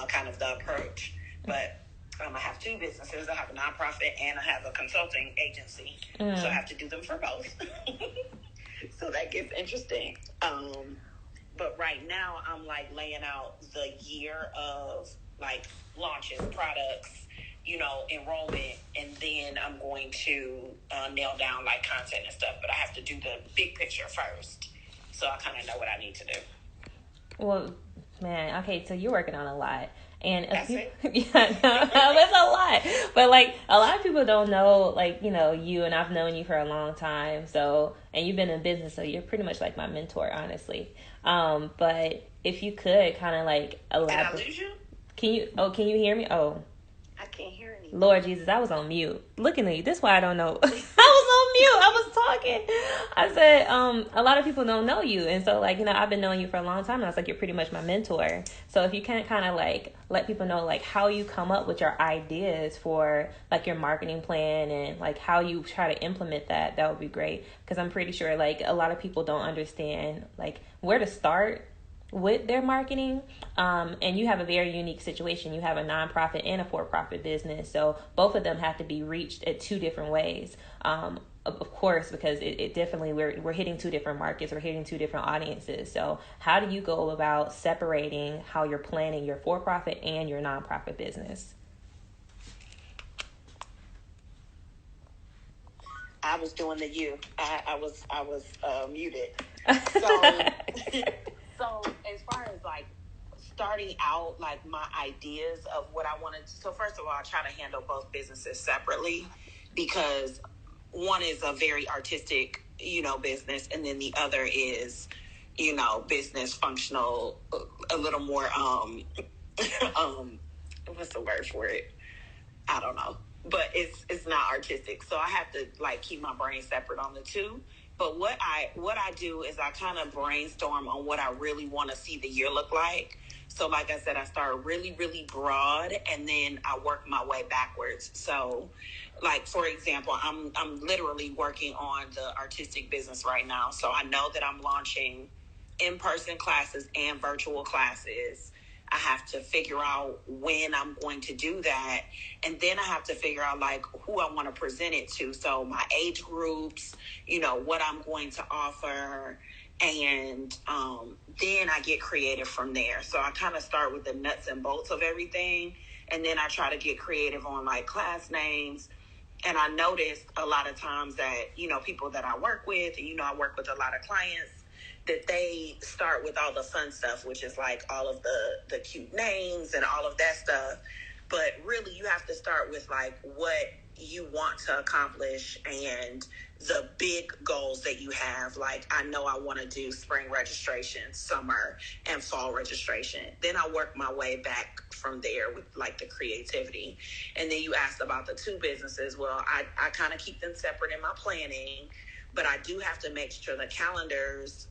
kind of the approach. But I have two businesses. I have a nonprofit and I have a consulting agency. So I have to do them for both. So that gets interesting. But right now I'm like laying out the year of like launches, products, enrollment, and then I'm going to nail down like content and stuff. But I have to do the big picture first, so I kind of know what I need to do. Well, man, okay, so you're working on a lot. And That's it. Yeah, no, it's a lot. But like a lot of people don't know, like, you, and I've known you for a long time. So, and you've been in business, so you're pretty much like my mentor, honestly. But if you could kind of like elaborate. Did I lose you? Can you hear me? Oh. I can't hear anything. Lord Jesus, I was on mute. Looking at you. This is why I don't know. I was on mute. I was talking. I said, a lot of people don't know you. And so, like, I've been knowing you for a long time. And I was like, you're pretty much my mentor. So if you can kind of, like, let people know, like, how you come up with your ideas for, like, your marketing plan and, like, how you try to implement that, that would be great. Because I'm pretty sure, like, a lot of people don't understand, like, where to start with their marketing. And you have a very unique situation. You have a nonprofit and a for-profit business. So both of them have to be reached at two different ways. Of course, because it definitely, we're hitting two different markets. We're hitting two different audiences. So how do you go about separating how you're planning your for-profit and your nonprofit business? I was doing the you. I was muted. So as far as like starting out, like my ideas of what I wanted. So first of all, I try to handle both businesses separately because one is a very artistic, business, and then the other is, business functional, a little more, what's the word for it? I don't know, but it's not artistic. So I have to like keep my brain separate on the two. But what I do is I kind of brainstorm on what I really want to see the year look like. So like I said, I start really, really broad and then I work my way backwards. So like, for example, I'm literally working on the artistic business right now. So I know that I'm launching in-person classes and virtual classes. I have to figure out when I'm going to do that. And then I have to figure out like who I want to present it to. So my age groups, what I'm going to offer. And then I get creative from there. So I kind of start with the nuts and bolts of everything. And then I try to get creative on like class names. And I noticed a lot of times that, people that I work with, and, I work with a lot of clients, that they start with all the fun stuff, which is like all of the cute names and all of that stuff. But really, you have to start with like what you want to accomplish and the big goals that you have. Like, I know I want to do spring registration, summer, and fall registration. Then I work my way back from there with like the creativity. And then you asked about the two businesses. Well, I kind of keep them separate in my planning. But I do have to make sure the calendars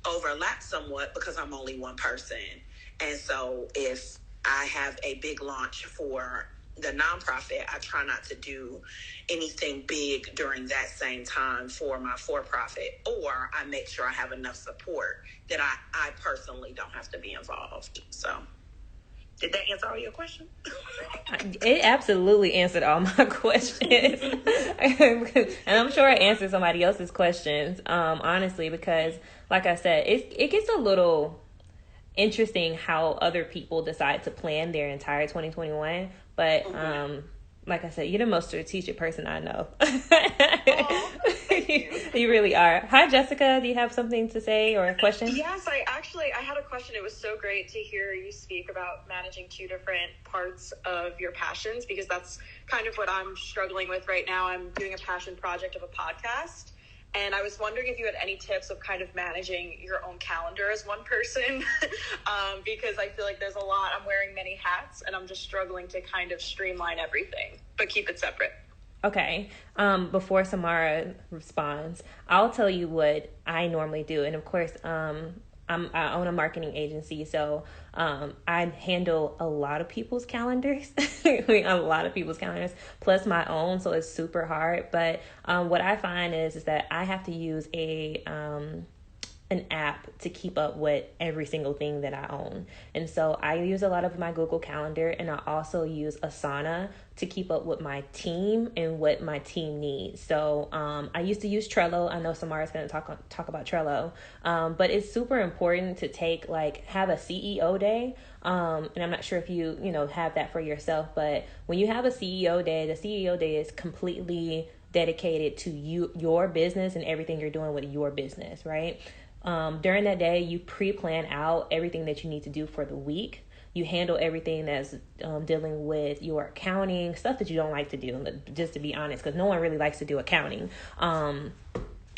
overlap somewhat because I'm only one person. And so if I have a big launch for the nonprofit, I try not to do anything big during that same time for my for-profit. Or I make sure I have enough support that I personally don't have to be involved. So did that answer all your questions? It absolutely answered all my questions. And I'm sure it answered somebody else's questions, honestly, because like I said, it gets a little interesting how other people decide to plan their entire 2021. But like I said, you're the most strategic person I know. You really are. Hi, Jessica. Do you have something to say or a question? Yes, I had a question. It was so great to hear you speak about managing two different parts of your passions, because that's kind of what I'm struggling with right now. I'm doing a passion project of a podcast. And I was wondering if you had any tips of kind of managing your own calendar as one person, because I feel like there's a lot. I'm wearing many hats, and I'm just struggling to kind of streamline everything, but keep it separate. Okay. Before Samara responds, I'll tell you what I normally do. And of course, I own a marketing agency, so I handle a lot of people's calendars, a lot of people's calendars, plus my own, so it's super hard. But what I find is that I have to use a an app to keep up with every single thing that I own. And so I use a lot of my Google Calendar, and I also use Asana to keep up with my team and what my team needs. So I used to use Trello. I know Samara's going to talk about Trello, but it's super important to have a CEO day. And I'm not sure if you have that for yourself, but when you have a CEO day, the CEO day is completely dedicated to your business and everything you're doing with your business, right? During that day, you pre-plan out everything that you need to do for the week. You handle everything that's dealing with your accounting, stuff that you don't like to do, just to be honest, because no one really likes to do accounting.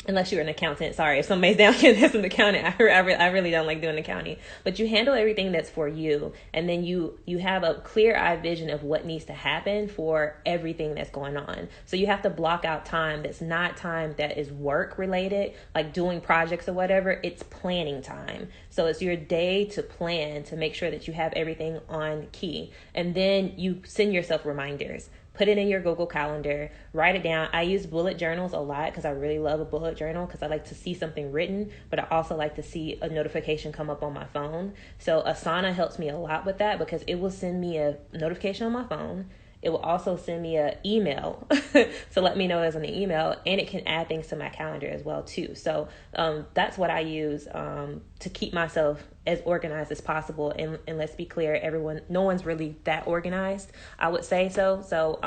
Unless you're an accountant. Sorry, if somebody's down here that's an accountant, I really don't like doing accounting. But you handle everything that's for you, and then you have a clear-eyed vision of what needs to happen for everything that's going on. So you have to block out time that's not time that is work-related, like doing projects or whatever. It's planning time. So it's your day to plan to make sure that you have everything on key. And then you send yourself reminders. Put it in your Google Calendar, write it down. I use bullet journals a lot because I really love a bullet journal because I like to see something written, but I also like to see a notification come up on my phone. So Asana helps me a lot with that because it will send me a notification on my phone. It will also send me an email to let me know there's an email, and it can add things to my calendar as well too. So that's what I use to keep myself as organized as possible. And let's be clear, no one's really that organized, I would say so. So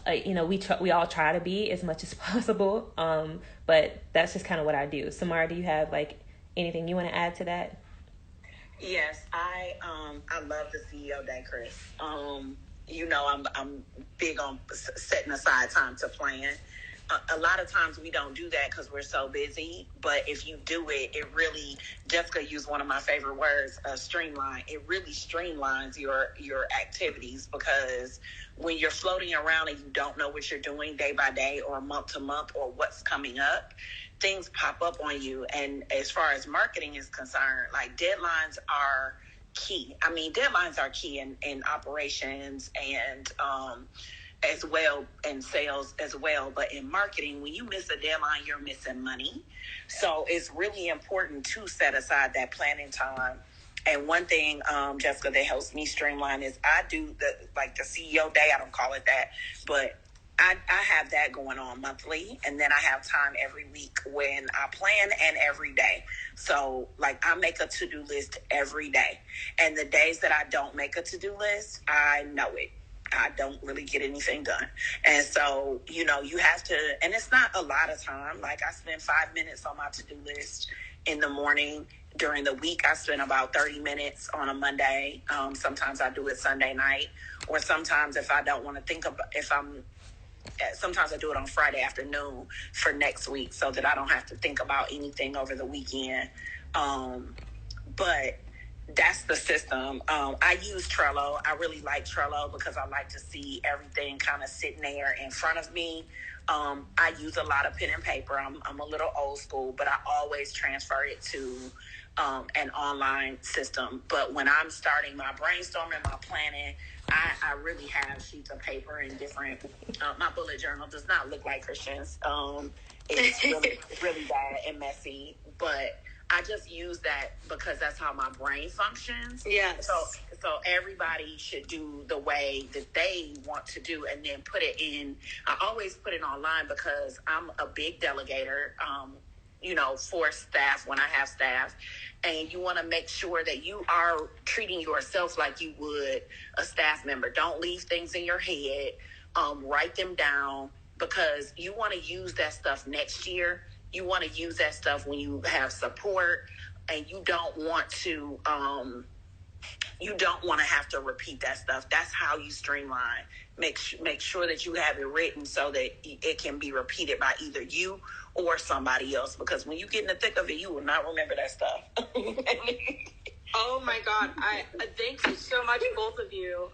we all try to be as much as possible, but that's just kind of what I do. Samara, do you have anything you want to add to that? Yes, I love the CEO day, Chris. I'm big on setting aside time to plan. A lot of times we don't do that because we're so busy. But if you do it, it really, Jessica used one of my favorite words, streamline. It really streamlines your activities, because when you're floating around and you don't know what you're doing day by day or month to month or what's coming up, things pop up on you. And as far as marketing is concerned, deadlines are key. I mean, deadlines are key in operations and as well, in sales as well. But in marketing, when you miss a deadline, you're missing money. So it's really important to set aside that planning time. And one thing, Jessica, that helps me streamline is I do the CEO day. I don't call it that, but I have that going on monthly, and then I have time every week when I plan, and every day. So I make a to-do list every day, and the days that I don't make a to-do list, I know it. I don't really get anything done. And so, you have to, and it's not a lot of time. I spend 5 minutes on my to-do list in the morning. During the week, I spend about 30 minutes on a Monday. Sometimes I do it Sunday night, or sometimes if I don't want to think about, sometimes I do it on Friday afternoon for next week so that I don't have to think about anything over the weekend. But that's the system. I use Trello. I really like Trello because I like to see everything kind of sitting there in front of me. I use a lot of pen and paper. I'm a little old school, but I always transfer it to an online system. But when I'm starting my brainstorming, my planning, I really have sheets of paper and different. My bullet journal does not look like Christian's. It's really bad and messy, but I just use that because that's how my brain functions. Yes. So everybody should do the way that they want to do, and then put it in. I always put it online because I'm a big delegator, for staff when I have staff. And you want to make sure that you are treating yourself like you would a staff member. Don't leave things in your head. Write them down, because you want to use that stuff next year. You want to use that stuff when you have support, and you don't want to have to repeat that stuff. That's how you streamline. Make sure that you have it written so that it can be repeated by either you or somebody else, because when you get in the thick of it, you will not remember that stuff. Oh my God. I thank you so much, both of you.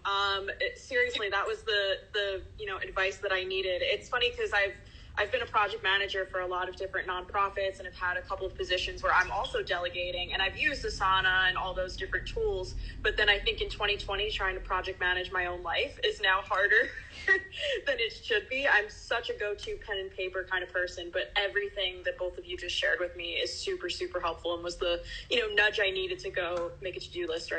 Seriously, that was the advice that I needed. It's funny because I've I've been a project manager for a lot of different nonprofits and have had a couple of positions where I'm also delegating, and I've used Asana and all those different tools. But then I think in 2020, trying to project manage my own life is now harder than it should be. I'm such a go-to pen and paper kind of person, but everything that both of you just shared with me is super, super helpful and was the, nudge I needed to go make a to-do list right